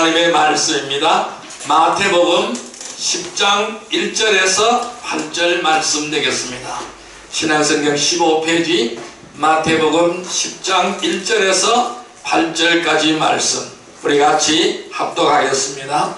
하나님의 말씀입니다. 마태복음 10장 1절에서 8절 말씀 되겠습니다. 신약성경 15페이지 마태복음 10장 1절에서 8절까지 말씀 우리 같이 합독하겠습니다.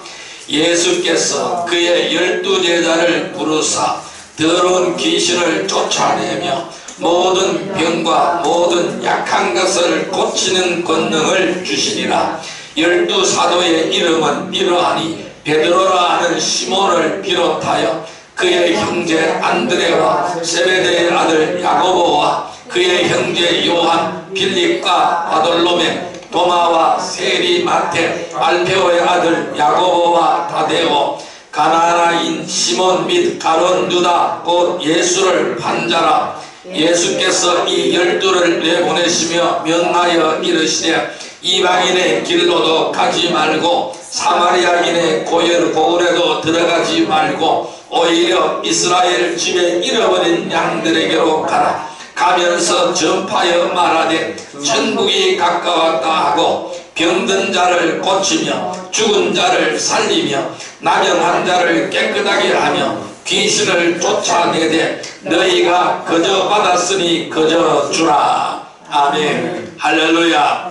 예수께서 그의 12제자를 부르사 더러운 귀신을 쫓아내며 모든 병과 모든 약한 것을 고치는 권능을 주시니라. 12사도의 이름은 이러하니 베드로라 하는 시몬을 비롯하여 그의 형제 안드레와 세베대의 아들 야고보와 그의 형제 요한, 빌립과 바돌로메, 도마와 세리, 마테, 알페오의 아들 야고보와 다데오, 가나나인 시몬 및 가룟 유다 곧 예수를 판자라. 예수께서 이 12를 내보내시며 명하여 이르시되 이방인의 길로도 가지 말고 사마리아인의 고을에도 들어가지 말고 오히려 이스라엘 집에 잃어버린 양들에게로 가라. 가면서 전파하여 말하되 천국이 가까웠다 하고 병든 자를 고치며 죽은 자를 살리며 나병한 자를 깨끗하게 하며 귀신을 쫓아내되 너희가 거저 받았으니 거저 주라. 아멘. 할렐루야.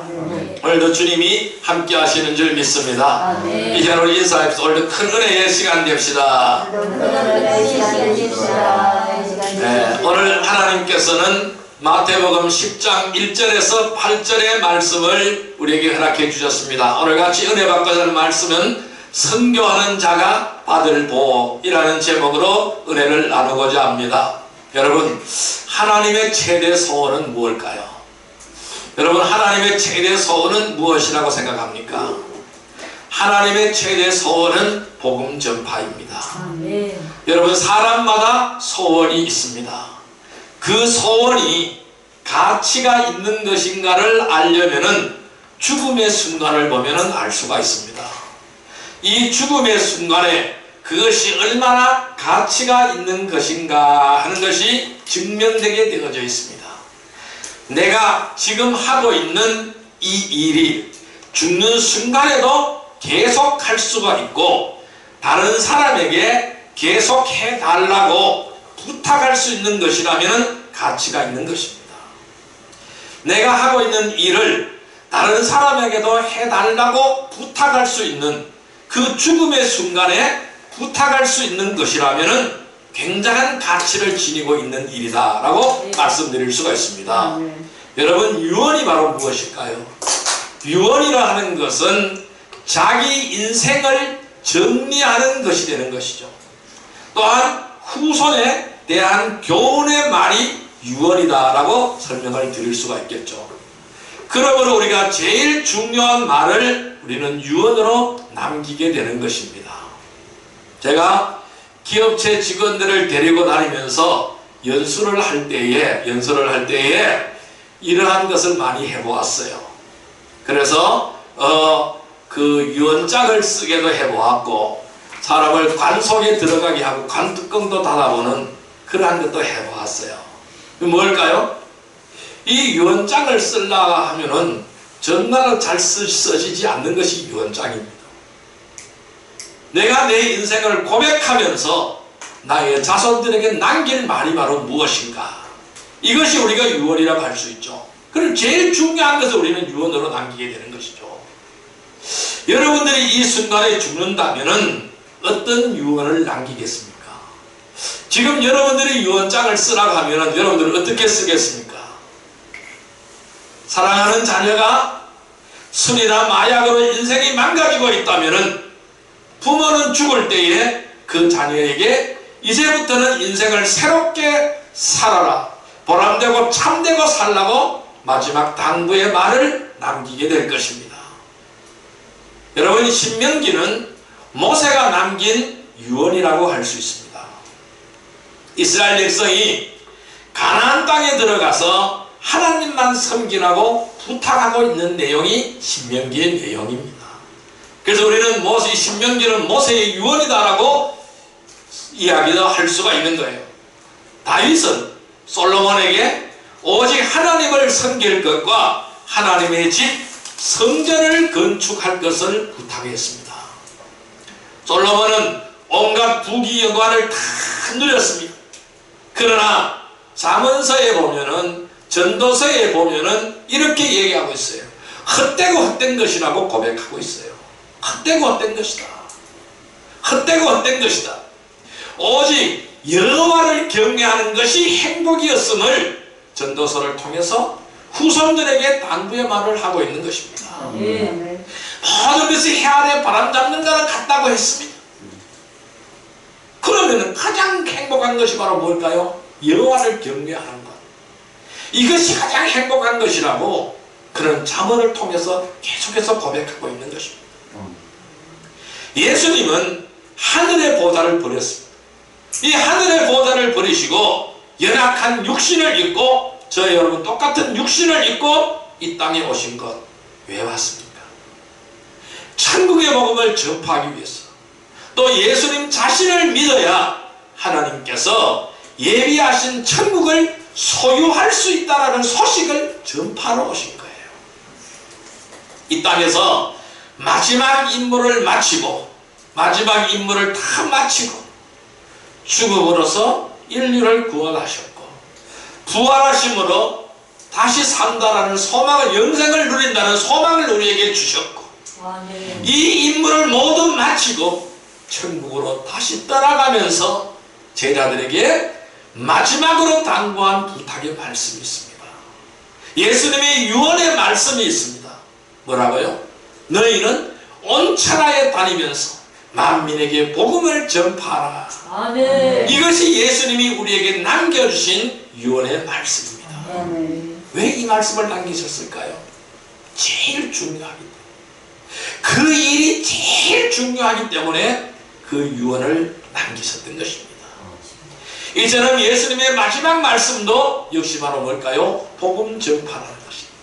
오늘도 주님이 함께 하시는 줄 믿습니다. 이제 우리 인사합시다. 오늘도 큰 은혜의 시간 됩시다. 네, 오늘 하나님께서는 마태복음 10장 1절에서 8절의 말씀을 우리에게 허락해 주셨습니다. 오늘 같이 은혜 받고자 하는 말씀은 선교하는 자가 받을 복이라는 제목으로 은혜를 나누고자 합니다. 여러분, 하나님의 최대 소원은 무엇일까요? 여러분, 하나님의 최대 소원은 무엇이라고 생각합니까? 하나님의 최대 소원은 복음 전파입니다. 여러분, 사람마다 소원이 있습니다. 그 소원이 가치가 있는 것인가를 알려면은 죽음의 순간을 보면은 알 수가 있습니다. 이 죽음의 순간에 그것이 얼마나 가치가 있는 것인가 하는 것이 증명되게 되어져 있습니다. 내가 지금 하고 있는 이 일이 죽는 순간에도 계속 할 수가 있고 다른 사람에게 계속 해달라고 부탁할 수 있는 것이라면 가치가 있는 것입니다. 내가 하고 있는 일을 다른 사람에게도 해달라고 부탁할 수 있는 그 죽음의 순간에 부탁할 수 있는 것이라면 굉장한 가치를 지니고 있는 일이다 라고 말씀드릴 수가 있습니다. 여러분, 유언이 바로 무엇일까요? 유언이라 하는 것은 자기 인생을 정리하는 것이 되는 것이죠. 또한 후손에 대한 교훈의 말이 유언이다 라고 설명을 드릴 수가 있겠죠. 그러므로 우리가 제일 중요한 말을 우리는 유언으로 남기게 되는 것입니다. 제가 기업체 직원들을 데리고 다니면서 연수를 할 때에 이러한 것을 많이 해보았어요. 그래서 그 유언장을 쓰게도 해보았고 사람을 관 속에 들어가게 하고 관 뚜껑도 닫아보는 그러한 것도 해보았어요. 뭘까요? 이 유언장을 쓰려고 하면은 정말로 잘 써지지 않는 것이 유언장입니다. 내가 내 인생을 고백하면서 나의 자손들에게 남길 말이 바로 무엇인가? 이것이 우리가 유언이라고 할 수 있죠. 그럼 제일 중요한 것을 우리는 유언으로 남기게 되는 것이죠. 여러분들이 이 순간에 죽는다면은 어떤 유언을 남기겠습니까? 지금 여러분들이 유언장을 쓰라고 하면은 여러분들은 어떻게 쓰겠습니까? 사랑하는 자녀가 술이나 마약으로 인생이 망가지고 있다면은 부모는 죽을 때에 그 자녀에게 이제부터는 인생을 새롭게 살아라, 보람되고 참되고 살라고 마지막 당부의 말을 남기게 될 것입니다. 여러분, 신명기는 모세가 남긴 유언이라고 할 수 있습니다. 이스라엘 백성이 가나안 땅에 들어가서 하나님만 섬기라고 부탁하고 있는 내용이 신명기의 내용입니다. 그래서 우리는 신명기는 모세의 유언이다라고 이야기도 할 수가 있는 거예요. 다윗은 솔로몬에게 오직 하나님을 섬길 것과 하나님의 집 성전을 건축할 것을 부탁했습니다. 솔로몬은 온갖 부귀 영화를 다 누렸습니다. 그러나 잠언서에 보면은, 전도서에 보면은 이렇게 얘기하고 있어요. 헛되고 헛된 것이라고 고백하고 있어요. 헛되고 헛된 것이다. 헛되고 헛된 것이다. 오직 여호와를 경외하는 것이 행복이었음을 전도서를 통해서 후손들에게 당부의 말을 하고 있는 것입니다. 모든 것이 해 아래 바람 잡는 거랑 같다고 했습니다. 그러면 가장 행복한 것이 바로 뭘까요? 여호와를 경외하는 것. 이것이 가장 행복한 것이라고 그런 잠언을 통해서 계속해서 고백하고 있는 것입니다. 예수님은 하늘의 보좌를 버렸습니다. 이 하늘의 보좌를 버리시고 연약한 육신을 입고, 저 여러분 똑같은 육신을 입고 이 땅에 오신 것 왜 왔습니까? 천국의 복음을 전파하기 위해서. 또 예수님 자신을 믿어야 하나님께서 예비하신 천국을 소유할 수 있다는 소식을 전파하러 오신 거예요. 이 땅에서 마지막 임무를 마치고, 마지막 임무를 다 마치고 죽음으로써 인류를 구원하셨고, 부활하심으로 다시 산다라는 소망을, 영생을 누린다는 소망을 우리에게 주셨고, 이 임무를 모두 마치고 천국으로 다시 떠나가면서 제자들에게 마지막으로 당부한 부탁의 말씀이 있습니다. 예수님의 유언의 말씀이 있습니다. 뭐라고요? 너희는 온 천하에 다니면서 만민에게 복음을 전파하라. 아멘. 이것이 예수님이 우리에게 남겨주신 유언의 말씀입니다. 왜 이 말씀을 남기셨을까요? 제일 중요하기 때문에. 그 일이 제일 중요하기 때문에 그 유언을 남기셨던 것입니다. 이처럼 예수님의 마지막 말씀도 역시 바로 뭘까요? 복음 전파라는 것입니다.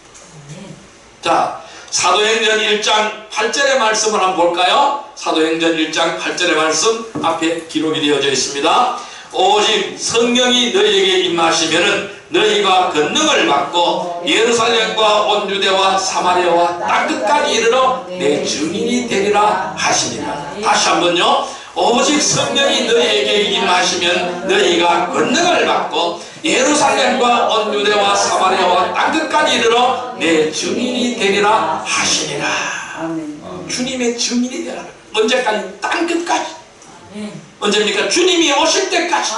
자, 사도행전 1장 8절의 말씀을 한번 볼까요? 사도행전 1장 8절의 말씀 앞에 기록이 되어져 있습니다. 오직 성령이 너희에게 임하시면은 너희가 권능을 받고 예루살렘과 온 유대와 사마리아와 땅끝까지 이르러 내 증인이 되리라 하시니라. 다시 한번요. 오직 성령이 너희에게 임하시면 너희가 권능을 받고 예루살렘과 온 유대와 사마리아와 땅끝까지 이르러 내 증인이 되리라 하시니라. 주님의 증인이 되라. 언제까지? 땅끝까지. 언제입니까? 주님이 오실 때까지.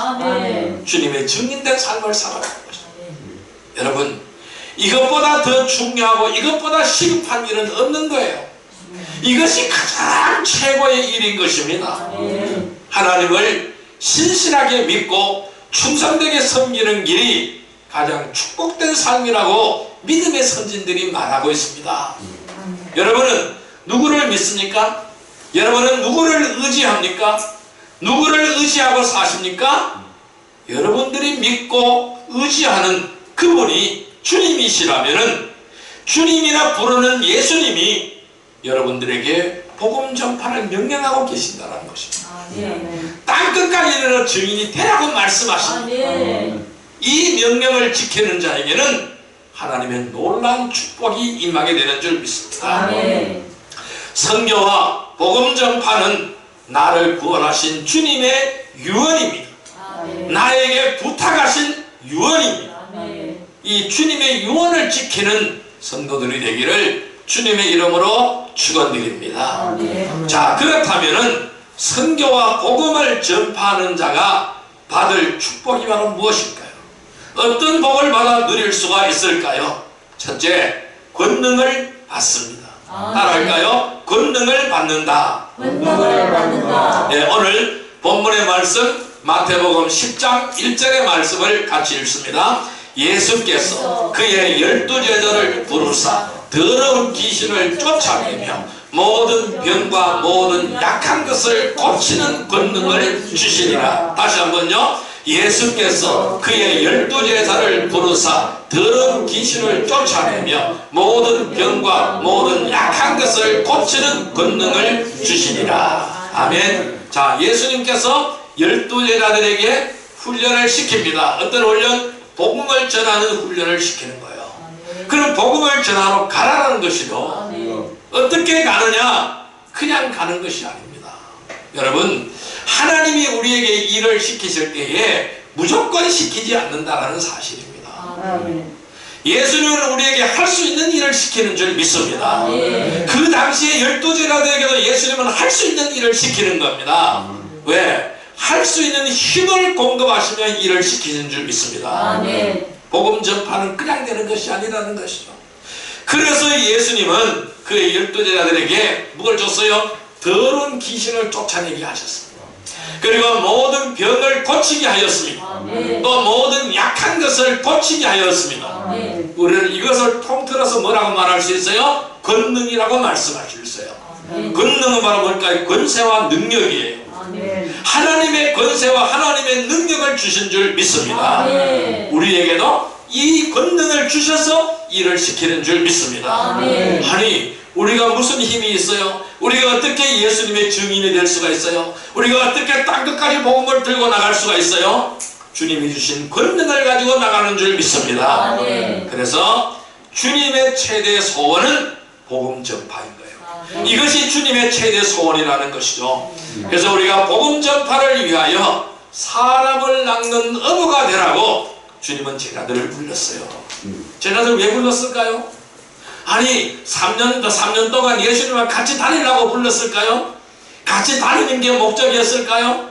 주님의 증인된 삶을 살아가는 것입니다. 여러분, 이것보다 더 중요하고 이것보다 시급한 일은 없는 거예요. 이것이 가장 최고의 일인 것입니다. 하나님을 신실하게 믿고 충성되게 섬기는 길이 가장 축복된 삶이라고 믿음의 선진들이 말하고 있습니다. 여러분은 누구를 믿습니까? 여러분은 누구를 의지합니까? 누구를 의지하고 사십니까? 여러분들이 믿고 의지하는 그분이 주님이시라면은 주님이라 부르는 예수님이 여러분들에게 복음 전파를 명령하고 계신다는 것입니다. 땅끝까지 이르러 증인이 되라고 말씀하십니다. 이 명령을 지키는 자에게는 하나님의 놀라운 축복이 임하게 되는 줄 믿습니다. 선교와 복음 전파는 나를 구원하신 주님의 유언입니다. 나에게 부탁하신 유언입니다. 이 주님의 유언을 지키는 성도들이 되기를 주님의 이름으로 축원드립니다. 자, 그렇다면은 선교와 복음을 전파하는 자가 받을 축복이 바로 무엇일까요? 어떤 복을 받아 누릴 수가 있을까요? 첫째, 권능을 받습니다. 따라할까요? 권능을 받는다. 권능을 받는다. 네, 오늘 본문의 말씀 마태복음 10장 1절의 말씀을 같이 읽습니다. 예수께서 그의 12제자를 부르사 더러운 귀신을 쫓아내며 모든 병과 모든 약한 것을 고치는 권능을 주시니라. 다시 한번요. 예수께서 그의 12제자를 부르사 더러운 귀신을 쫓아내며 모든 병과 모든 약한 것을 고치는 권능을 주시니라. 아멘. 자, 예수님께서 12제자들에게 훈련을 시킵니다. 어떤 훈련? 복음을 전하는 훈련을 시키는 거예요. 그럼 복음을 전하러 가라는 것이요. 어떻게 가느냐? 그냥 가는 것이 아닙니다. 여러분, 하나님이 우리에게 일을 시키실 때에 무조건 시키지 않는다는 사실입니다. 예수님은 우리에게 할 수 있는 일을 시키는 줄 믿습니다. 그 당시에 12제자들에게도 예수님은 할 수 있는 일을 시키는 겁니다. 왜? 할 수 있는 힘을 공급하시며 일을 시키는 줄 믿습니다. 복음 전파는 그냥 되는 것이 아니라는 것이죠. 그래서 예수님은 그 12제자들에게 뭘 줬어요? 더러운 귀신을 쫓아내게 하셨습니다. 그리고 모든 병을 고치게 하였습니다. 또 모든 약한 것을 고치게 하였습니다. 우리는 이것을 통틀어서 뭐라고 말할 수 있어요? 권능이라고 말씀할 수 있어요. 권능은 바로 뭘까요? 권세와 능력이에요. 하나님의 권세와 하나님의 능력을 주신 줄 믿습니다. 우리에게도 이 권능을 주셔서 일을 시키는 줄 믿습니다. 아니, 우리가 무슨 힘이 있어요? 우리가 어떻게 예수님의 증인이 될 수가 있어요? 우리가 어떻게 땅끝까지 복음을 들고 나갈 수가 있어요? 주님이 주신 권능을 가지고 나가는 줄 믿습니다. 그래서 주님의 최대 소원은 복음 전파인 거예요. 이것이 주님의 최대 소원이라는 것이죠. 그래서 우리가 복음 전파를 위하여 사람을 낚는 어부가 되라고 주님은 제자들을 불렀어요. 제자들 왜 불렀을까요? 아니, 3년 동안 예수님과 같이 다니려고 불렀을까요? 같이 다니는 게 목적이었을까요?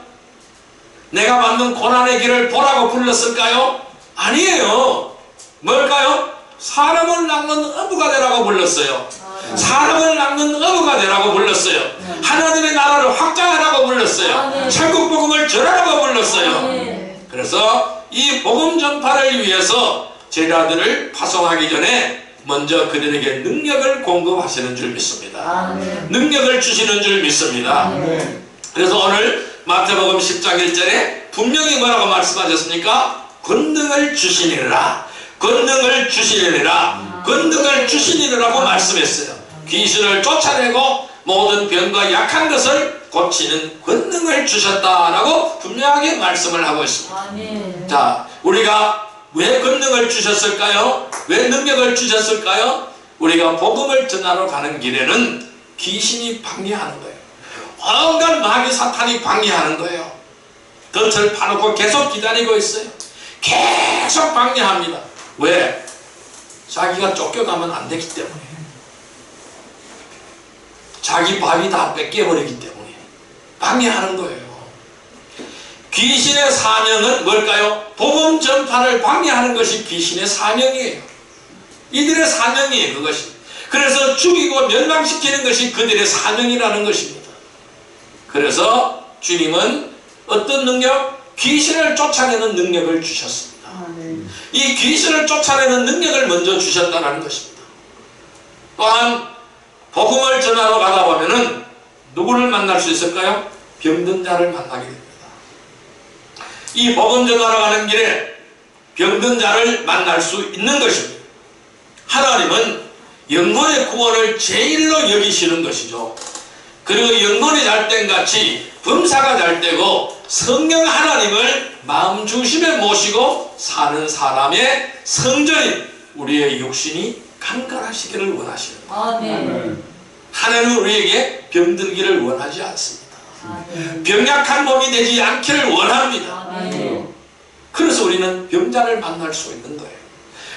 내가 만든 고난의 길을 보라고 불렀을까요? 아니에요. 뭘까요? 사람을 낚는 어부가 되라고 불렀어요. 사람을 낚는 어부가 되라고 불렀어요. 하나님의 나라를 확장하라고 불렀어요. 천국 복음을 전하라고 불렀어요. 그래서 이 복음 전파를 위해서 제자들을 파송하기 전에 먼저 그들에게 능력을 공급하시는 줄 믿습니다. 능력을 주시는 줄 믿습니다. 그래서 오늘 마태복음 10장 1절에 분명히 뭐라고 말씀하셨습니까? 권능을 주시니라. 권능을 주시니라. 권능을 주시니라고 말씀했어요. 귀신을 쫓아내고 모든 병과 약한 것을 고치는 권능을 주셨다라고 분명하게 말씀을 하고 있습니다. 자, 우리가 왜 권능을 주셨을까요? 왜 능력을 주셨을까요? 우리가 복음을 전하러 가는 길에는 귀신이 방해하는 거예요. 온갖 마귀 사탄이 방해하는 거예요. 덫을 파놓고 계속 기다리고 있어요. 계속 방해합니다. 왜? 자기가 쫓겨가면 안 되기 때문에. 자기 밥이 다 뺏겨버리기 때문에 방해하는 거예요. 귀신의 사명은 뭘까요? 복음 전파를 방해하는 것이 귀신의 사명이에요. 이들의 사명이에요, 그것이. 그래서 죽이고 멸망시키는 것이 그들의 사명이라는 것입니다. 그래서 주님은 어떤 능력? 귀신을 쫓아내는 능력을 주셨습니다. 이 귀신을 쫓아내는 능력을 먼저 주셨다는 것입니다. 또한 복음을 전하러 가다 보면은 누구를 만날 수 있을까요? 병든 자를 만나게 됩니다. 이 복음 전하러 가는 길에 병든 자를 만날 수 있는 것입니다. 하나님은 영혼의 구원을 제일로 여기시는 것이죠. 그리고 영혼이 잘된 같이 범사가 잘되고 성령 하나님을 마음 중심에 모시고 사는 사람의 성전인 우리의 육신이 강건하시기를 원하시는 거예요. 하나님은 우리에게 병들기를 원하지 않습니다. 병약한 몸이 되지 않기를 원합니다. 그래서 우리는 병자를 만날 수 있는 거예요.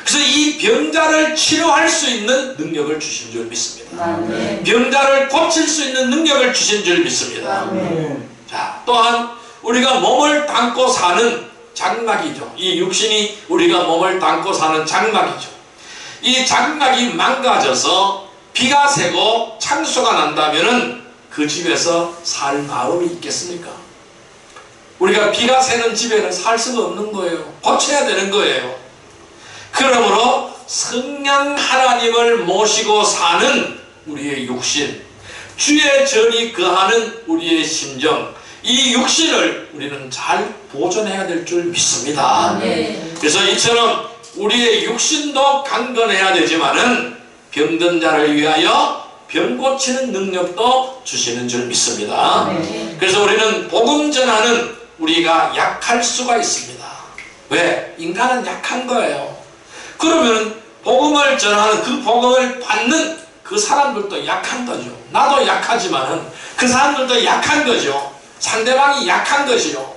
그래서 이 병자를 치료할 수 있는 능력을 주신 줄 믿습니다. 병자를 고칠 수 있는 능력을 주신 줄 믿습니다. 자, 또한 우리가 몸을 담고 사는 장막이죠. 이 육신이 우리가 몸을 담고 사는 장막이죠. 이 장막이 망가져서 비가 새고 창수가 난다면은 그 집에서 살 마음이 있겠습니까? 우리가 비가 새는 집에는 살 수가 없는 거예요. 고쳐야 되는 거예요. 그러므로 성령 하나님을 모시고 사는 우리의 육신, 주의 전이 거하는 우리의 심정, 이 육신을 우리는 잘 보존해야 될 줄 믿습니다. 그래서 이처럼 우리의 육신도 강건해야 되지만은 병든 자를 위하여 병 고치는 능력도 주시는 줄 믿습니다. 그래서 우리는 복음 전하는 우리가 약할 수가 있습니다. 왜? 인간은 약한 거예요. 그러면 복음을 전하는 그 복음을 받는 그 사람들도 약한 거죠. 나도 약하지만은 그 사람들도 약한 거죠. 상대방이 약한 것이요.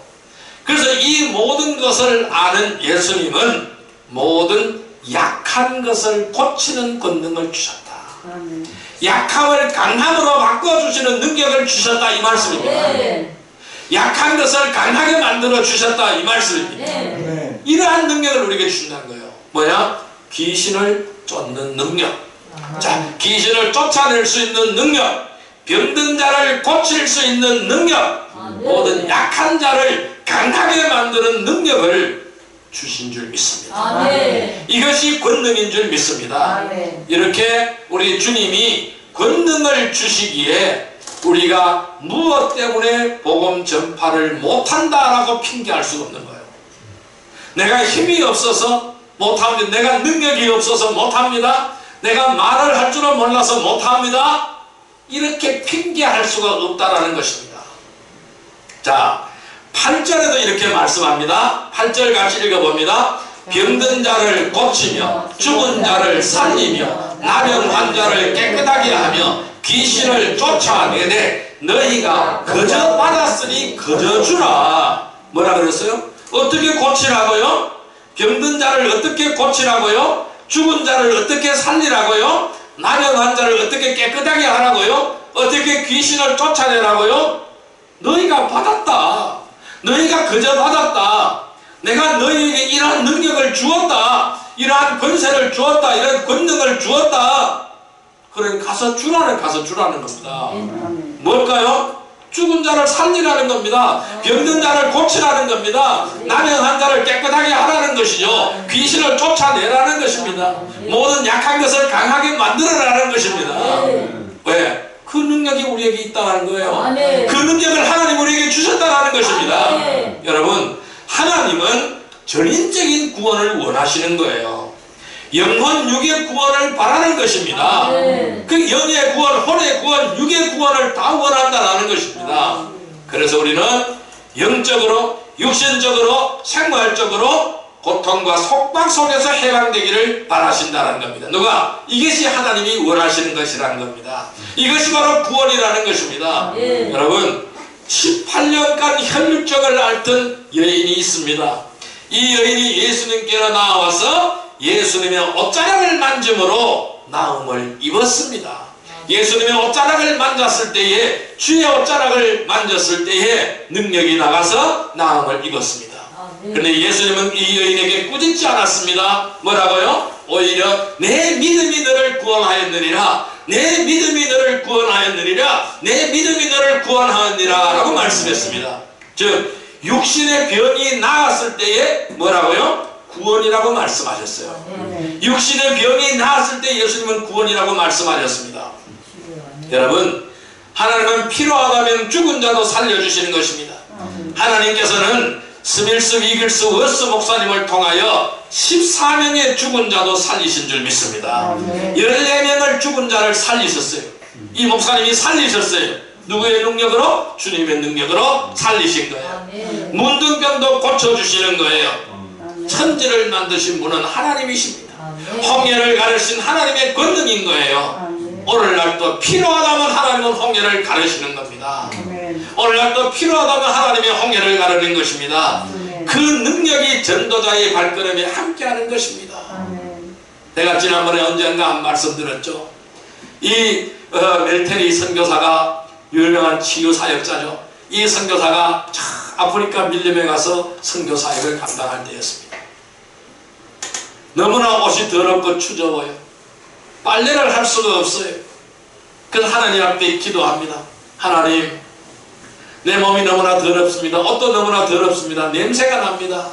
그래서 이 모든 것을 아는 예수님은 모든 약한 것을 고치는 권능을 주셨다. 약함을 강함으로 바꿔주시는 능력을 주셨다 이 말씀입니다. 약한 것을 강하게 만들어 주셨다 이 말씀입니다. 이러한 능력을 우리에게 주신다는 거예요. 뭐야? 귀신을 쫓는 능력. 자, 귀신을 쫓아낼 수 있는 능력, 병든 자를 고칠 수 있는 능력, 모든 약한 자를 강하게 만드는 능력을 주신 줄 믿습니다. 이것이 권능인 줄 믿습니다. 이렇게 우리 주님이 권능을 주시기에 우리가 무엇 때문에 복음 전파를 못한다라고 핑계할 수가 없는 거예요. 내가 힘이 없어서 못합니다. 내가 능력이 없어서 못합니다. 내가 말을 할 줄은 몰라서 못합니다. 이렇게 핑계할 수가 없다라는 것입니다. 자, 8절에도 이렇게 말씀합니다. 8절 같이 읽어봅니다. 병든 자를 고치며 죽은 자를 살리며 나병 환자를 깨끗하게 하며 귀신을 쫓아내되 너희가 거저 받았으니 거저 주라. 뭐라 그랬어요? 어떻게 고치라고요? 병든 자를 어떻게 고치라고요? 죽은 자를 어떻게 살리라고요? 나병 환자를 어떻게 깨끗하게 하라고요? 어떻게 귀신을 쫓아내라고요? 너희가 받았다. 너희가 그저 받았다. 내가 너희에게 이러한 능력을 주었다. 이러한 권세를 주었다. 이런 권능을 주었다. 그러니 가서 주라는 겁니다. 뭘까요? 죽은 자를 살리라는 겁니다. 병든 자를 고치라는 겁니다. 나병 환자를 깨끗하게 하라는 것이죠. 귀신을 쫓아내라는 것입니다. 모든 약한 것을 강하게 만들어라는 것입니다. 왜? 그 능력이 우리에게 있다는 거예요. 그 능력을 하나님 우리에게 주셨다는 것입니다. 여러분, 하나님은 전인적인 구원을 원하시는 거예요. 영혼 육의 구원을 바라는 것입니다. 그 영의 구원, 혼의 구원, 육의 구원을 다 원한다는 것입니다. 그래서 우리는 영적으로, 육신적으로, 생활적으로 고통과 속박 속에서 해방되기를 바라신다는 겁니다. 누가? 이것이 하나님이 원하시는 것이라는 겁니다. 이것이 바로 구원이라는 것입니다. 여러분, 18년간 혈육적을 앓던 여인이 있습니다. 이 여인이 예수님께로 나와서 예수님의 옷자락을 만짐으로 나음을 입었습니다. 예수님의 옷자락을 만졌을 때에, 주의 옷자락을 만졌을 때에 능력이 나가서 나음을 입었습니다. 그런데 예수님은 이 여인에게 꾸짖지 않았습니다. 뭐라고요? 오히려 내 믿음이 너를 구원하였느니라, 내 믿음이 너를 구원하였느니라, 내 믿음이 너를 구원하였느니라 라고 말씀했습니다. 즉 육신의 병이 나았을 때에 뭐라고요? 구원이라고 말씀하셨어요. 육신의 병이 나았을 때 예수님은 구원이라고 말씀하셨습니다. 여러분, 하나님은 필요하다면 죽은 자도 살려주시는 것입니다. 하나님께서는 스밀스 위글스 워스 목사님을 통하여 14명의 죽은 자도 살리신 줄 믿습니다. 14명을 죽은 자를 살리셨어요. 이 목사님이 살리셨어요. 누구의 능력으로? 주님의 능력으로 살리신 거예요. 문둥병도 고쳐주시는 거예요. 천지를 만드신 분은 하나님이십니다. 홍해를 가르신 하나님의 권능인 거예요. 오늘날 또 필요하다면 하나님은 홍해를 가르시는 겁니다. 오늘날 또 필요하다면 하나님의 홍해를 가르는 것입니다. 그 능력이 전도자의 발걸음에 함께하는 것입니다. 내가 지난번에 언젠가 한 말씀 드렸죠. 이 멜테리 선교사가 유명한 치유 사역자죠. 이 선교사가 아프리카 밀림에 가서 선교 사역을 감당할 때였습니다. 너무나 옷이 더럽고 추저워요. 빨래를 할 수가 없어요. 그래서 하나님 앞에 기도합니다. 하나님, 내 몸이 너무나 더럽습니다. 옷도 너무나 더럽습니다. 냄새가 납니다.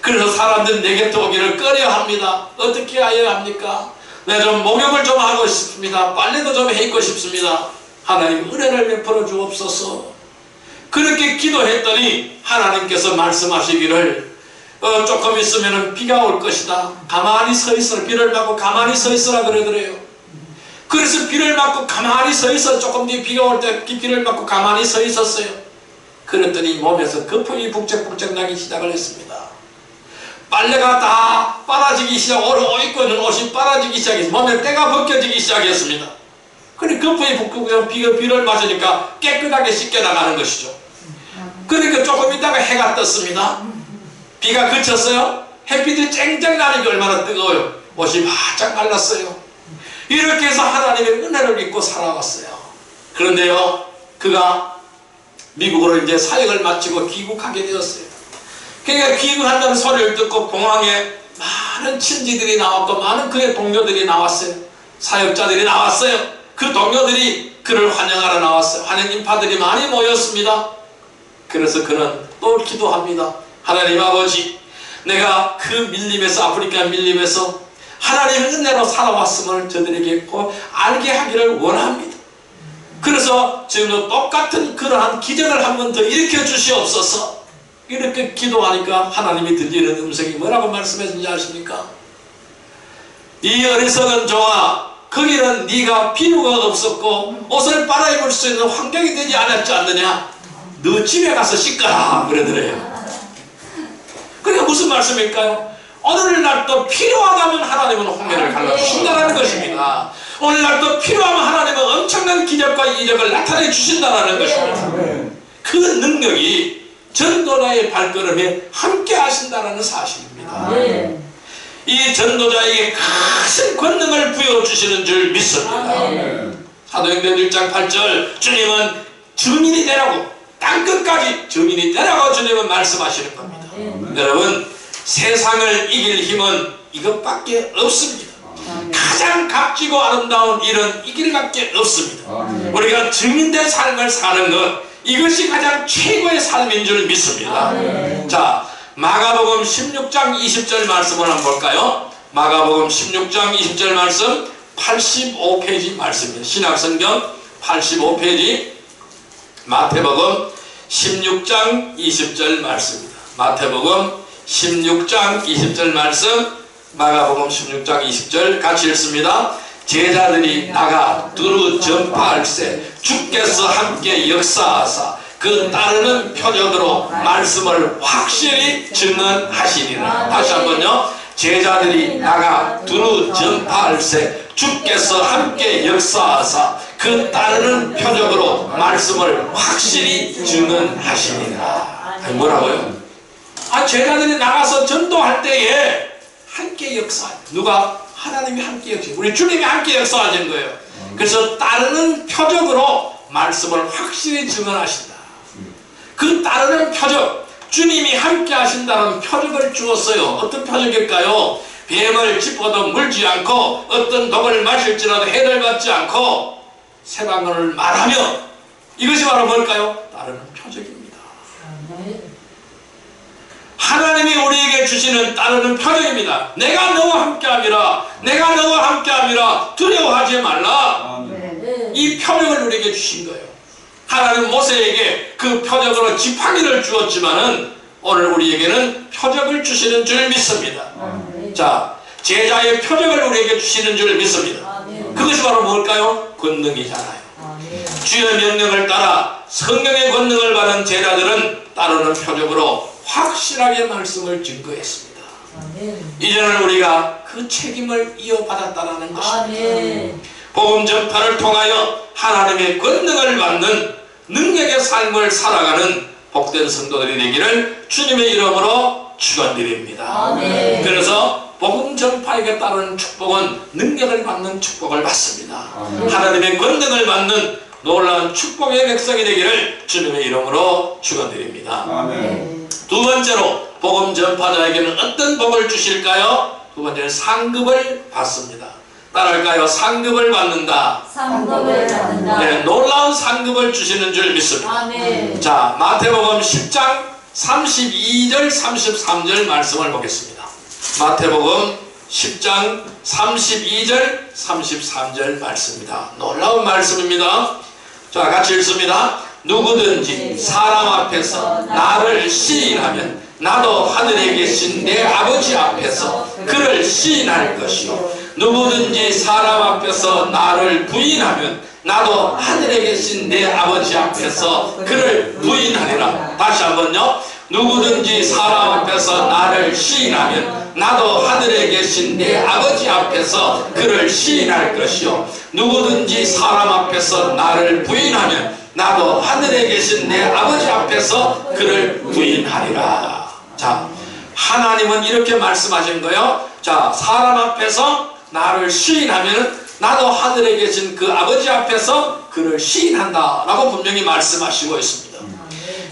그래서 사람들 내 곁에 오기를 꺼려합니다. 어떻게 해야 합니까? 내 좀 목욕을 좀 하고 싶습니다. 빨래도 좀 해 입고 싶습니다. 하나님 은혜를 베풀어 주옵소서. 그렇게 기도했더니 하나님께서 말씀하시기를 조금 있으면 비가 올 것이다. 가만히 서 있어라. 비를 맞고 가만히 서 있어라 그러더래요. 그래서 비를 맞고 가만히 서 있어. 조금 뒤에 비가 올 때 비를 맞고 가만히 서 있었어요. 그랬더니 몸에서 거품이 북적북적 나기 시작을 했습니다. 빨래가 다 빨아지기 옷 입고 있는 옷이 빨아지기 시작했습니다. 몸에 때가 벗겨지기 시작했습니다. 그러니 급하게 붓고 비를 맞으니까 깨끗하게 씻겨 나가는 것이죠. 그러니까 조금 있다가 해가 떴습니다. 비가 그쳤어요. 햇빛이 쨍쨍 나는 게 얼마나 뜨거워요. 옷이 바짝 말랐어요. 이렇게 해서 하나님의 은혜를 입고 살아왔어요. 그런데요, 그가 미국으로 이제 사역을 마치고 귀국하게 되었어요. 그러니까 귀국한다는 소리를 듣고 공항에 많은 친지들이 나왔고 많은 그의 동료들이 나왔어요. 사역자들이 나왔어요. 그 동료들이 그를 환영하러 나왔어요. 환영 인파들이 많이 모였습니다. 그래서 그는 또 기도합니다. 하나님 아버지, 내가 그 밀림에서, 아프리카 밀림에서 하나님의 은혜로 살아왔음을 저들에게 꼭 알게 하기를 원합니다. 그래서 지금도 똑같은 그러한 기적을 한 번 더 일으켜 주시옵소서. 이렇게 기도하니까 하나님이 들리는 음성이 뭐라고 말씀하신지 아십니까? 이 어리석은 종아, 거기는 네가 비누가 없었고 옷을 빨아입을 수 있는 환경이 되지 않았지 않느냐? 너 집에 가서 씻거라 그러더래요. 그게 무슨 말씀일까요? 오늘날 또 필요하다면 하나님은 홍해를 갈라주신다는 것입니다. 오늘날 또 필요하면 하나님은 엄청난 기적과 이적을 나타내 주신다는 것입니다. 그 능력이 전도자의 발걸음에 함께 하신다는 사실입니다. 이 전도자에게 큰 권능을 부여주시는 줄 믿습니다. 사도행전 1장 8절, 주님은 증인이 되라고, 땅끝까지 증인이 되라고 주님은 말씀하시는 겁니다. 여러분, 세상을 이길 힘은 이것밖에 없습니다. 가장 값지고 아름다운 일은 이 길밖에 없습니다. 우리가 증인된 삶을 사는 것, 이것이 가장 최고의 삶인 줄 믿습니다. 자, 마가복음 16장 20절 말씀을 한번 볼까요? 마가복음 16장 20절 말씀, 85페이지 말씀입니다. 신약성경 85페이지, 마태복음 16장 20절 말씀입니다. 마태복음 16장 20절 말씀, 마가복음 16장 20절 같이 읽습니다. 제자들이 나가 두루 전파할세 주께서 함께 역사하사 그 따르는 표적으로 말씀을 확실히 증언하시리라. 다시 한번요. 제자들이 나가 두루 전파할세 주께서 함께 역사하사 그 따르는 표적으로 말씀을 확실히 증언하시리라. 아니, 뭐라고요? 제자들이 나가서 전도할 때에 함께 역사하죠. 누가? 하나님이 함께 역사하죠. 우리 주님이 함께 역사하신 거예요. 그래서 따르는 표적으로 말씀을 확실히 증언하신다. 그 따르는 표적, 주님이 함께 하신다는 표적을 주었어요. 어떤 표적일까요? 뱀을 짚어도 물지 않고 어떤 독을 마실지라도 해를 받지 않고 새방언을 말하며, 이것이 바로 뭘까요? 따르는 표적입니다. 하나님이 우리에게 주시는 따르는 표적입니다. 내가 너와 함께함이라, 내가 너와 함께함이라, 두려워하지 말라. 이 표적을 우리에게 주신 거예요. 하나님 모세에게 그 표적으로 지팡이를 주었지만은 오늘 우리에게는 표적을 주시는 줄 믿습니다. 자, 제자의 표적을 우리에게 주시는 줄 믿습니다. 그것이 바로 뭘까요? 권능이잖아요. 주의 명령을 따라 성령의 권능을 받은 제자들은 따르는 표적으로 확실하게 말씀을 증거했습니다. 이제는 우리가 그 책임을 이어받았다는 것입니다. 복음 전파를 통하여 하나님의 권능을 받는 능력의 삶을 살아가는 복된 성도들이 되기를 주님의 이름으로 축원드립니다. 그래서 복음 전파에게 따르는 축복은 능력을 받는 축복을 받습니다. 하나님의 권능을 받는 놀라운 축복의 백성이 되기를 주님의 이름으로 축원드립니다. 두 번째로 복음 전파자에게는 어떤 복을 주실까요? 두 번째는 상급을 받습니다. 따라할까요? 상급을 받는다. 상급을 받는다. 네, 놀라운 상급을 주시는 줄 믿습니다. 자, 마태복음 10장 32절 33절 말씀을 보겠습니다. 마태복음 10장 32절 33절 말씀입니다. 놀라운 말씀입니다. 자, 같이 읽습니다. 누구든지 사람 앞에서 나를 시인하면 나도 하늘에 계신 내 아버지 앞에서 그를 시인할 것이요, 누구든지 사람 앞에서 나를 부인하면 나도 하늘에 계신 내 아버지 앞에서 그를 부인하리라. 다시 한번요. 누구든지 사람 앞에서 나를 시인하면 나도 하늘에 계신 내 아버지 앞에서 그를 시인할 것이요 누구든지 사람 앞에서 나를 부인하면 나도 하늘에 계신 내 아버지 앞에서 그를 부인하리라. 자, 하나님은 이렇게 말씀하신 거예요. 자, 사람 앞에서 나를 시인하면 나도 하늘에 계신 그 아버지 앞에서 그를 시인한다 라고 분명히 말씀하시고 있습니다.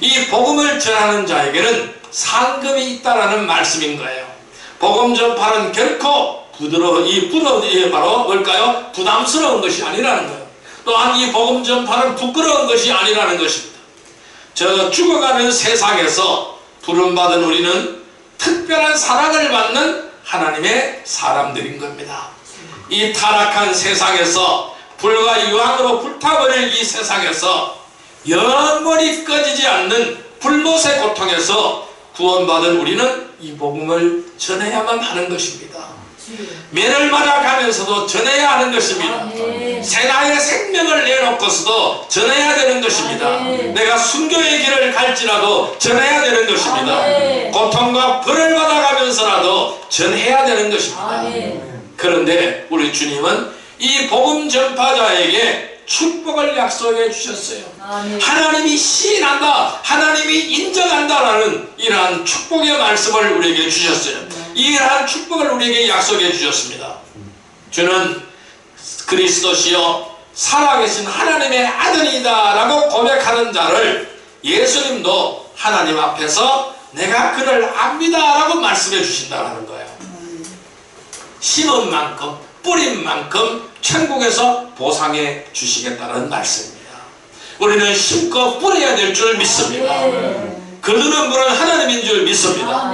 이 복음을 전하는 자에게는 상급이 있다라는 말씀인 거예요. 복음 전파는 결코 바로 뭘까요? 부담스러운 것이 아니라는 거예요. 또한 이 복음 전파는 부끄러운 것이 아니라는 것입니다. 저 죽어가는 세상에서 부름받은 우리는 특별한 사랑을 받는 하나님의 사람들인 겁니다. 이 타락한 세상에서 불과 유황으로 불타버릴 이 세상에서 영원히 꺼지지 않는 불못의 고통에서 구원받은 우리는 이 복음을 전해야만 하는 것입니다. 매를 맞아가면서도 전해야 하는 것입니다. 새나의 생명을 내놓고서도 전해야 되는 것입니다. 내가 순교의 길을 갈지라도 전해야 되는 것입니다. 고통과 벌을 받아가면서라도 전해야 되는 것입니다. 그런데 우리 주님은 이 복음 전파자에게 축복을 약속해 주셨어요. 하나님이 시인한다, 하나님이 인정한다라는 이러한 축복의 말씀을 우리에게 주셨어요. 이러한 축복을 우리에게 약속해 주셨습니다. 주는 그리스도시요 살아계신 하나님의 아들이다 라고 고백하는 자를 예수님도 하나님 앞에서 내가 그를 압니다 라고 말씀해 주신다는 거예요. 심은 만큼 뿌린 만큼 천국에서 보상해 주시겠다는 말씀입니다. 우리는 심고 뿌려야 될 줄 믿습니다. 거두는 분은 하나님인 줄 믿습니다.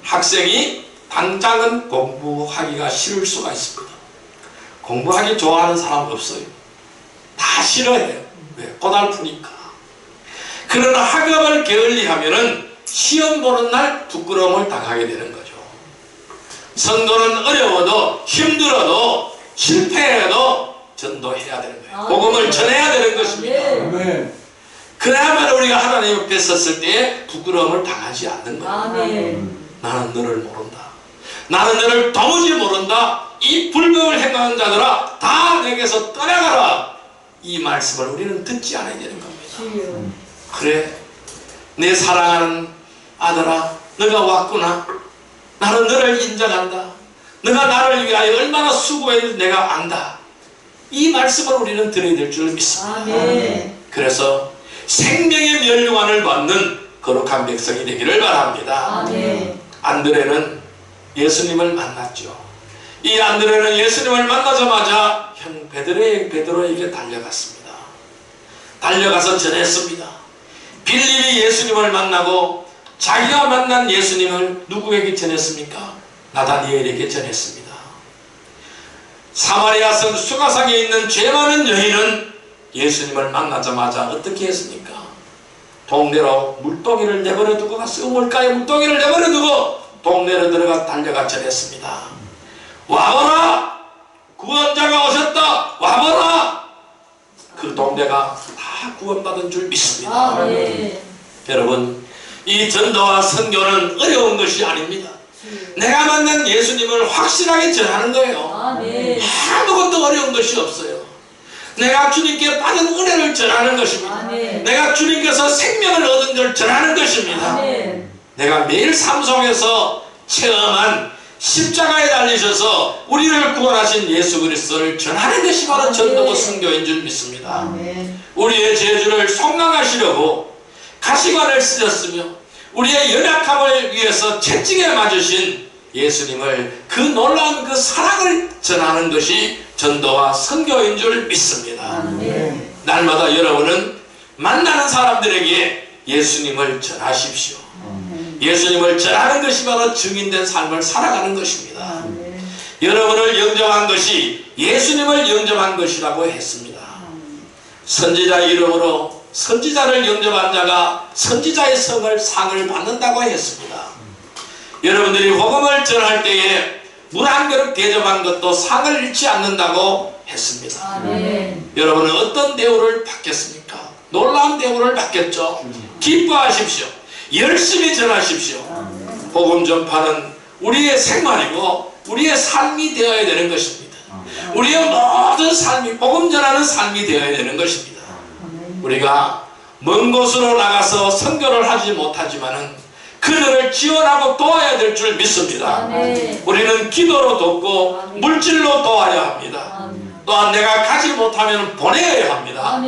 학생이 당장은 공부하기가 싫을 수가 있습니다. 공부하기 좋아하는 사람 없어요. 다 싫어해요. 왜? 고달프니까. 그러나 학업을 게을리하면은 시험 보는 날 부끄러움을 당하게 되는 거죠. 선거는 어려워도 힘들어도 실패해도 전도해야 되는 거예요. 복음을 전해야 되는 것입니다. 그래야만 우리가 하나님 앞에 섰을 때 부끄러움을 당하지 않는 거예요. 나는 너를 모른다. 나는 너를 도무지 모른다. 이 불법을 행하는 자들아 다 내게서 떠나가라. 이 말씀을 우리는 듣지 않아야 되는 겁니다. 그래, 내 사랑하는 아들아 너가 왔구나. 나는 너를 인정한다. 너가 나를 위하여 얼마나 수고했는지 내가 안다. 이 말씀을 우리는 들어야 될 줄 믿습니다. 그래서 생명의 멸류관을 받는 거룩한 백성이 되기를 바랍니다. 안드레는 예수님을 만났죠. 이 안드레는 예수님을 만나자마자 형 베드로에게 달려갔습니다. 달려가서 전했습니다. 빌립이 예수님을 만나고 자기가 만난 예수님을 누구에게 전했습니까? 나다니엘에게 전했습니다. 사마리아 성 수가상에 있는 죄 많은 여인은 예수님을 만나자마자 어떻게 했습니까? 동네로 물동이를 내버려 두고 갔어요. 우물가에 물동이를 내버려 두고 동네로 들어가 달려가 전했습니다. 와보라! 구원자가 오셨다! 와보라! 그 동네가 다 구원받은 줄 믿습니다. 여러분, 이 전도와 선교는 어려운 것이 아닙니다. 내가 만난 예수님을 확실하게 전하는 거예요. 아무것도 어려운 것이 없어요. 내가 주님께 받은 은혜를 전하는 것입니다. 내가 주님께서 생명을 얻은 걸 전하는 것입니다. 내가 매일 삶 속에서 체험한 십자가에 달리셔서 우리를 구원하신 예수 그리스도를 전하는 것이 바로 전도고 선교인 줄 믿습니다. 우리의 죄주를 속량하시려고 가시관을 쓰셨으며 우리의 연약함을 위해서 채찍에 맞으신 예수님을 그 놀라운 그 사랑을 전하는 것이 전도와 선교인 줄 믿습니다. 날마다 여러분은 만나는 사람들에게 예수님을 전하십시오. 예수님을 전하는 것이 바로 증인된 삶을 살아가는 것입니다. 여러분을 영접한 것이 예수님을 영접한 것이라고 했습니다. 선지자 이름으로 선지자를 영접한 자가 선지자의 상을 받는다고 했습니다. 여러분들이 복음을 전할 때에 물 한 그릇 대접한 것도 상을 잃지 않는다고 했습니다. 여러분은 어떤 대우를 받겠습니까? 놀라운 대우를 받겠죠. 기뻐하십시오. 열심히 전하십시오. 복음 전파는 우리의 생활이고 우리의 삶이 되어야 되는 것입니다. 우리의 모든 삶이 복음 전하는 삶이 되어야 되는 것입니다. 우리가 먼 곳으로 나가서 선교를 하지 못하지만은 그들을 지원하고 도와야 될 줄 믿습니다. 우리는 기도로 돕고 물질로 도와야 합니다. 또한 내가 가지 못하면 보내야 합니다.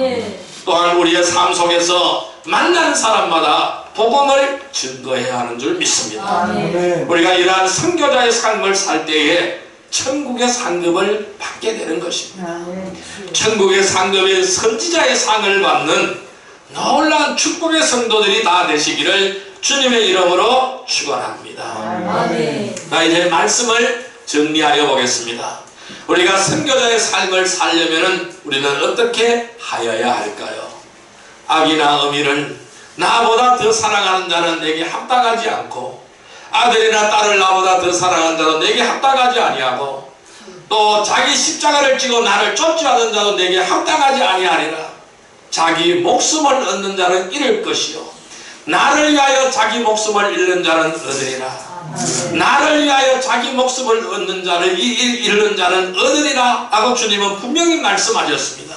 또한 우리의 삶 속에서 만나는 사람마다 복음을 증거해야 하는 줄 믿습니다. 우리가 이러한 선교자의 삶을 살 때에 천국의 상급을 받게 되는 것입니다. 천국의 상급의 선지자의 상을 받는 놀라운 축복의 성도들이 다 되시기를 주님의 이름으로 축원합니다. 자, 이제 말씀을 정리하여 보겠습니다. 우리가 선교자의 삶을 살려면 우리는 어떻게 하여야 할까요? 아기나 어미를 나보다 더 사랑하는 자는 내게 합당하지 않고, 아들이나 딸을 나보다 더 사랑하는 자는 내게 합당하지 아니하고, 또 자기 십자가를 지고 나를 쫓지하는 자도 내게 합당하지 아니하리라. 자기 목숨을 얻는 자는 잃을 것이요, 나를 위하여 자기 목숨을 잃는 자는 얻으리라. 나를 위하여 자기 목숨을 얻는 자를 잃는 자는 얻으리라 라고 주님은 분명히 말씀하셨습니다.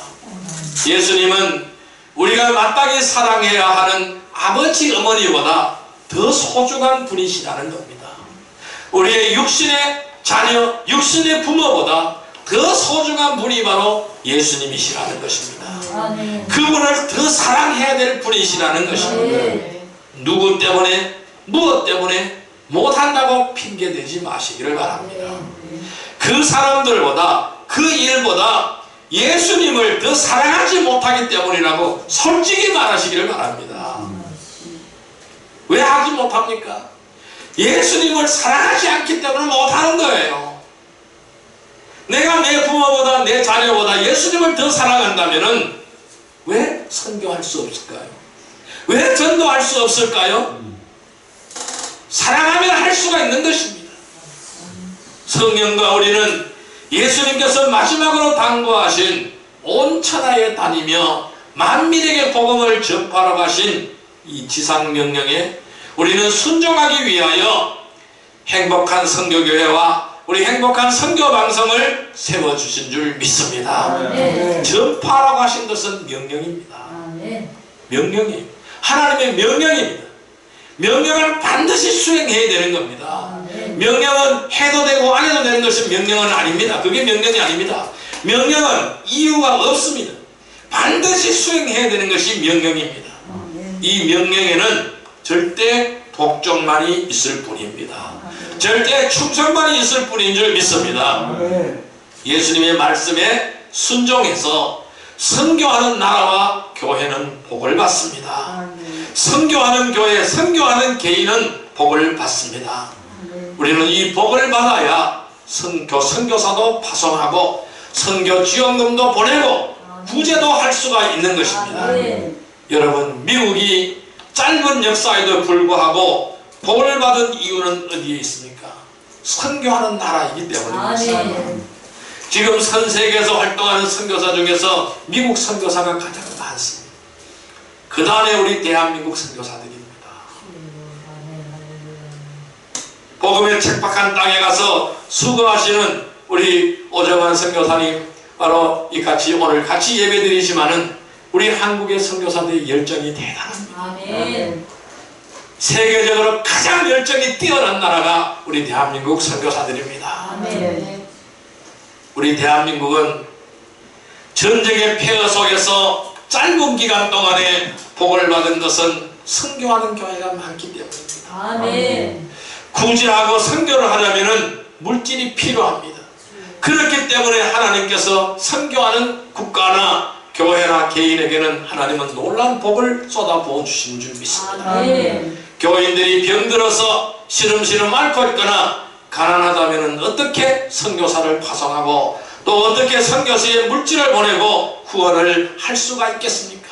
예수님은 우리가 마땅히 사랑해야 하는 아버지 어머니보다 더 소중한 분이시라는 겁니다. 우리의 육신의 자녀, 육신의 부모보다 더 소중한 분이 바로 예수님이시라는 것입니다. 그분을 더 사랑해야 될 분이시라는 것입니다. 누구 때문에, 무엇 때문에 못한다고 핑계대지 마시기를 바랍니다. 그 사람들보다, 그 일보다 예수님을 더 사랑하지 못하기 때문이라고 솔직히 말하시기를 바랍니다. 왜 하지 못합니까? 예수님을 사랑하지 않기 때문에 못하는 거예요. 내가 내 부모보다 내 자녀보다 예수님을 더 사랑한다면 왜 선교할 수 없을까요? 왜 전도할 수 없을까요? 사랑하면 할 수가 있는 것입니다. 성령과 우리는 예수님께서 마지막으로 당부하신 온 천하에 다니며 만민에게 복음을 전파하러 가신 이 지상명령에 우리는 순종하기 위하여 행복한 선교교회와 우리 행복한 선교방송을 세워주신 줄 믿습니다. 전파하라고 하신 것은 명령입니다. 명령이에요. 하나님의 명령입니다. 명령을 반드시 수행해야 되는 겁니다. 명령은 해도 되고 안 해도 되는 것이 명령은 아닙니다. 그게 명령이 아닙니다. 명령은 이유가 없습니다. 반드시 수행해야 되는 것이 명령입니다. 이 명령에는 절대 복종만이 있을 뿐입니다. 절대 충성만이 있을 뿐인 줄 믿습니다. 예수님의 말씀에 순종해서 선교하는 나라와 교회는 복을 받습니다. 선교하는 교회, 선교하는 개인은 복을 받습니다. 우리는 이 복을 받아야 선교사도 파송하고 선교 지원금도 보내고 구제도 할 수가 있는 것입니다. 여러분, 미국이 짧은 역사에도 불구하고 복을 받은 이유는 어디에 있습니까? 선교하는 나라이기 때문입니다. 지금 전 세계에서 활동하는 선교사 중에서 미국 선교사가 가장 많습니다. 그 다음에 우리 대한민국 선교사들입니다. 복음의 척박한 땅에 가서 수고하시는 우리 오정환 선교사님, 바로 이 같이 오늘 같이 예배드리지만은 우리 한국의 선교사들의 열정이 대단합니다. 세계적으로 가장 열정이 뛰어난 나라가 우리 대한민국 선교사들입니다. 우리 대한민국은 전쟁의 폐허 속에서 짧은 기간 동안에 복을 받은 것은 선교하는 교회가 많기 때문입니다. 구제하고 선교를 하려면 물질이 필요합니다. 그렇기 때문에 하나님께서 선교하는 국가나 교회나 개인에게는 하나님은 놀라운 복을 쏟아부어 주시는 줄 믿습니다. 교인들이 병들어서 시름시름 앓고 있거나 가난하다면 어떻게 선교사를 파송하고 또 어떻게 선교사에 물질을 보내고 후원을 할 수가 있겠습니까?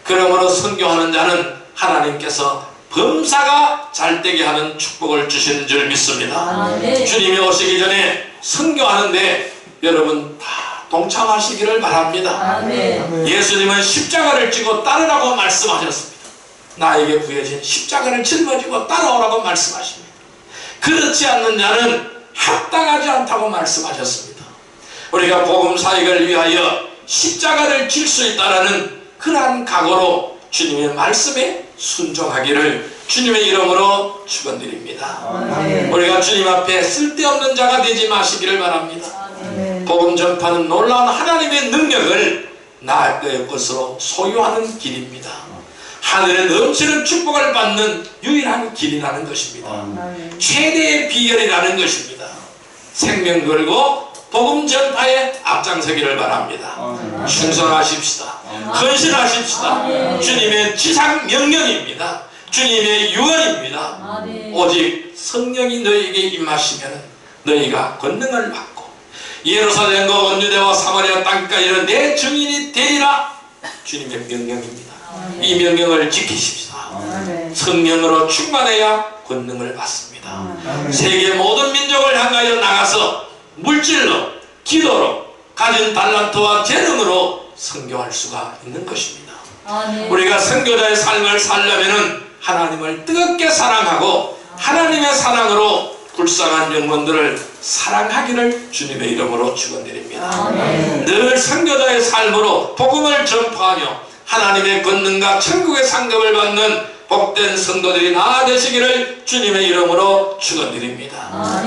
그러므로 선교하는 자는 하나님께서 범사가 잘되게 하는 축복을 주시는 줄 믿습니다. 주님이 오시기 전에 선교하는데 여러분 다 동참하시기를 바랍니다. 예수님은 십자가를 지고 따르라고 말씀하셨습니다. 나에게 부여진 십자가를 짊어지고 따라오라고 말씀하십니다. 그렇지 않는 자는 합당하지 않다고 말씀하셨습니다. 우리가 복음 사역을 위하여 십자가를 질 수 있다라는 그러한 각오로 주님의 말씀에 순종하기를 주님의 이름으로 축원드립니다. 우리가 주님 앞에 쓸데없는 자가 되지 마시기를 바랍니다. 복음 전파는 놀라운 하나님의 능력을 나의 것으로 소유하는 길입니다. 하늘에 넘치는 축복을 받는 유일한 길이라는 것입니다. 최대의 비결이라는 것입니다. 생명 걸고 복음 전파에 앞장서기를 바랍니다. 충성하십시다. 헌신하십시다. 주님의 지상 명령입니다. 주님의 유언입니다. 오직 성령이 너희에게 임하시면 너희가 권능을 받고 예루살렘과 온 유대와 사마리아 땅까지는 내 증인이 되리라. 주님의 명령입니다. 이 명령을 지키십시다. 성령으로 충만해야 권능을 받습니다. 세계 모든 민족을 향하여 나가서 물질로, 기도로, 가진 달란트와 재능으로 선교할 수가 있는 것입니다. 우리가 선교자의 삶을 살려면 하나님을 뜨겁게 사랑하고 하나님의 사랑으로 불쌍한 영혼들을 사랑하기를 주님의 이름으로 축원드립니다. 늘 선교자의 삶으로 복음을 전파하며 하나님의 권능과 천국의 상급을 받는 복된 성도들이 나아되시기를 주님의 이름으로 축원드립니다.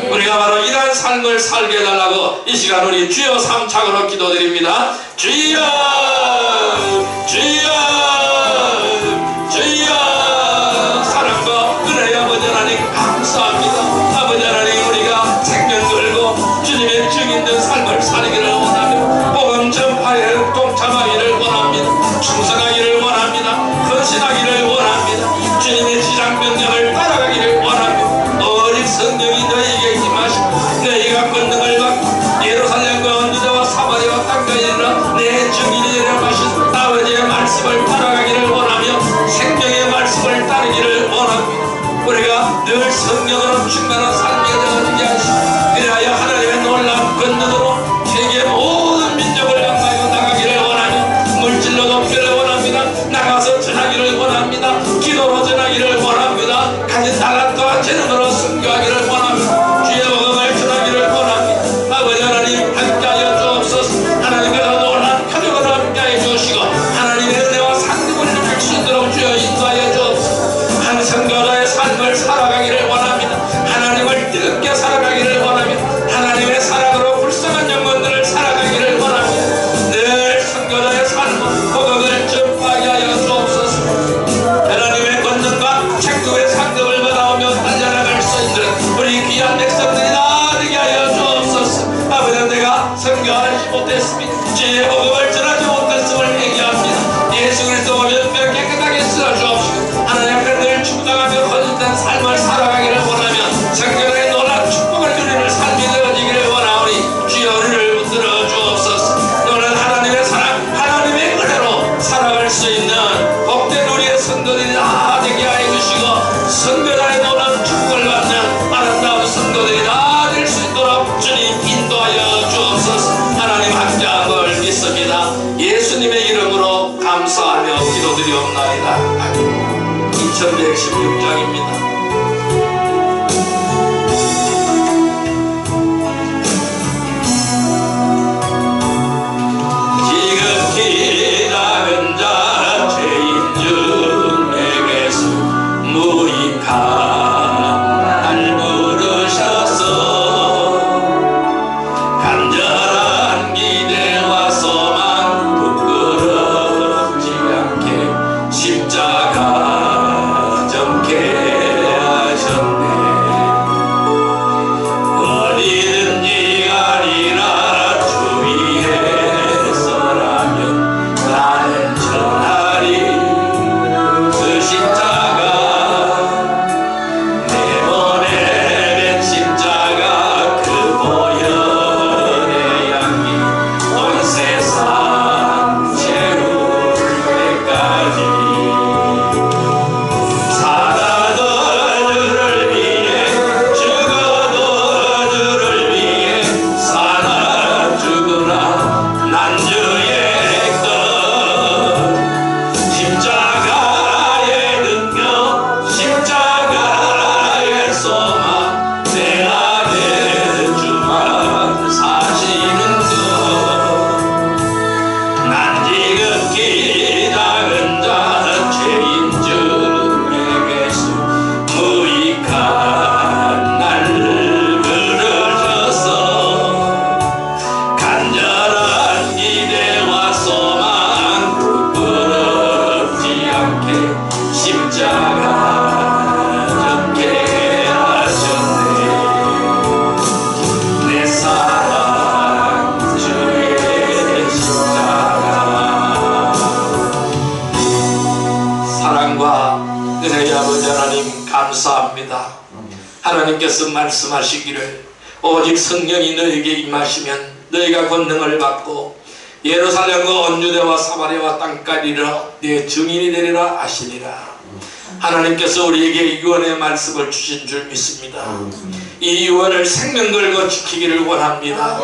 우리가 바로 이러한 삶을 살게 해달라고 이 시간 우리 주여 삼창으로 기도드립니다. 주여 주여 주여. 사랑과 은혜의 아버지 하나님 감사합니다. 아버지 하나님 우리가 생명 걸고 주님의 증인된 삶을 살기를 원하며 복음 전파에 동참하기를 원합니다. 충성하기를 원합니다. 헌신하기를 원합니다. 주님의 지상 명령을 따라가기를 원합니다. 오직 성령이 너희에게 임하시고 너희가 권능을 받고 예루살렘과 유대와 사마리아 땅까지 이르러 내 증인이 되려 하신 아버지의 말씀을 따라가기를 원하며 생명의 말씀을 따르기를 원합니다. 우리가 늘 성령으로 충만한 삶이 되어지게 하시고 그리하여 하나님의 놀라운 권능으로 세계 모든 민족을 향하여 나가기를 원하며 물질로도 필요를 원합니다. 나가서 전하기를 원합니다. 기도로 전하기를 원합니다. 가진 달란트와 재능으로 선교하기를 원합니다. 주의 복음을 전하기를 원합니다. 아버지 하나님 함께하여 주옵소서. 하나님께서 놀라운 가족을 함께하여 주시고 하나님의 은혜와 상급을 느낄 수 있도록 주여 인도하여 주옵소서. 한 선교자의 삶을 살아가기를 원합니다. 하나님을 뜨겁게 살아가기를 원합니다. 하나님의 사랑으로 불쌍한 영혼들을 살아가기를 원합니다. 늘 선교자의 삶을 복음을 전파하게 하여 주옵소서. 하나님의 권능과 천국의 상급을 받아오며 달려나갈 수 있는 우리 귀한 백성들이 나아지게 하여 주옵소서. 아버지 내가 선교하지 못했습니다. 주의 복음을 전하지 못했음을 회개합니다. 예수 그리스도 오면 깨끗하게 쓰어 주옵시고 하나님 앞에 늘 충성하며 헌신된 삶을 살아가기를 원하며 성경의 놀라운 축복을 누리는 삶이 되어지기를 원하오니 주여 우리를 붙들어 주옵소서. 너는 하나님의 사랑 하나님의 은혜로 살아갈 수 있는 복된 우리의 성도들이 나아지게 하여 주시고 선교자의 놀라운 축복을 받는 아름다운 성도들이 나아질 수 있도록 주님 인도하여 주옵소서. 하나님 함께한 걸 믿습니다. 예수님의 이름으로 감사하며 기도드리옵나이다. 2116장입니다. 지극히 작은 자 죄인 중 내게서 무익한 날 부르셔서 간절한 기대와 소망 부끄럽지 않게 십자가 점케 사랑과 은혜의 아버지 하나님 감사합니다. 하나님께서 말씀하시기를 오직 성령이 너에게 임하시면 너희가 권능을 받고 예루살렘과 온유대와 사마리아와 땅까지 이르러 네 증인이 되리라 하시니라. 하나님께서 우리에게 유언의 말씀을 주신 줄 믿습니다. 이 유언을 생명 걸고 지키기를 원합니다.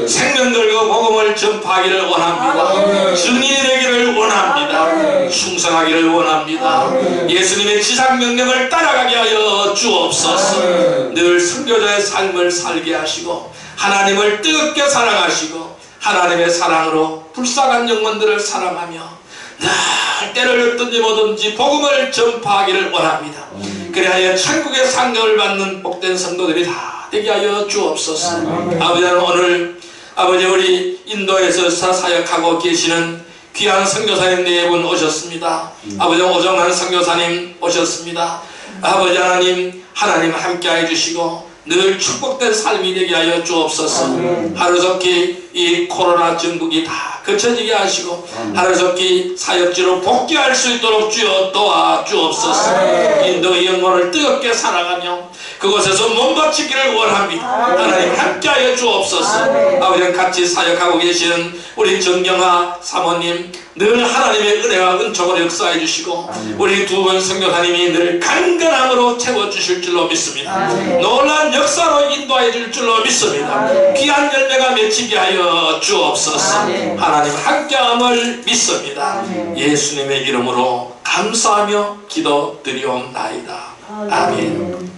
생명 걸고 복음을 전파하기를 원합니다. 증인이 되기를 원합니다. 충성하기를 원합니다. 예수님의 지상 명령을 따라가게 하여 주옵소서. 늘 선교자의 삶을 살게 하시고 하나님을 뜨겁게 사랑하시고 하나님의 사랑으로 불쌍한 영혼들을 사랑하며 늘 때를 얻든지 뭐든지 복음을 전파하기를 원합니다. 그리하여 천국의 상급을 받는 복된 성도들이 다 되게 하여 주옵소서. 아버지 오늘 아버지 우리 인도에서 사역하고 계시는 귀한 선교사님 네 분 오셨습니다. 아버지 오정환 선교사님 오셨습니다. 아버지 하나님 함께 해주시고 늘 축복된 삶이 되게 하여 주옵소서. 하루속히 이 코로나 전국이 다 그쳐지게 하시고 하루속히 사역지로 복귀할 수 있도록 주여 도와주옵소서. 인도의 영혼을 뜨겁게 사랑하며 그곳에서 몸바치기를 원합니다. 하나님 함께하여 주옵소서. 아버지 같이 사역하고 계시는 우리 정경아 사모님 늘 하나님의 은혜와 은총을 역사해 주시고 우리 두 분 선교사님이 늘 강건함으로 채워주실 줄로 믿습니다. 놀라운 역사로 인도해 줄 줄로 믿습니다. 귀한 열매가 맺히게 하여 주옵소서. 하나님 함께함을 믿습니다. 예수님의 이름으로 감사하며 기도드리옵나이다. 아멘.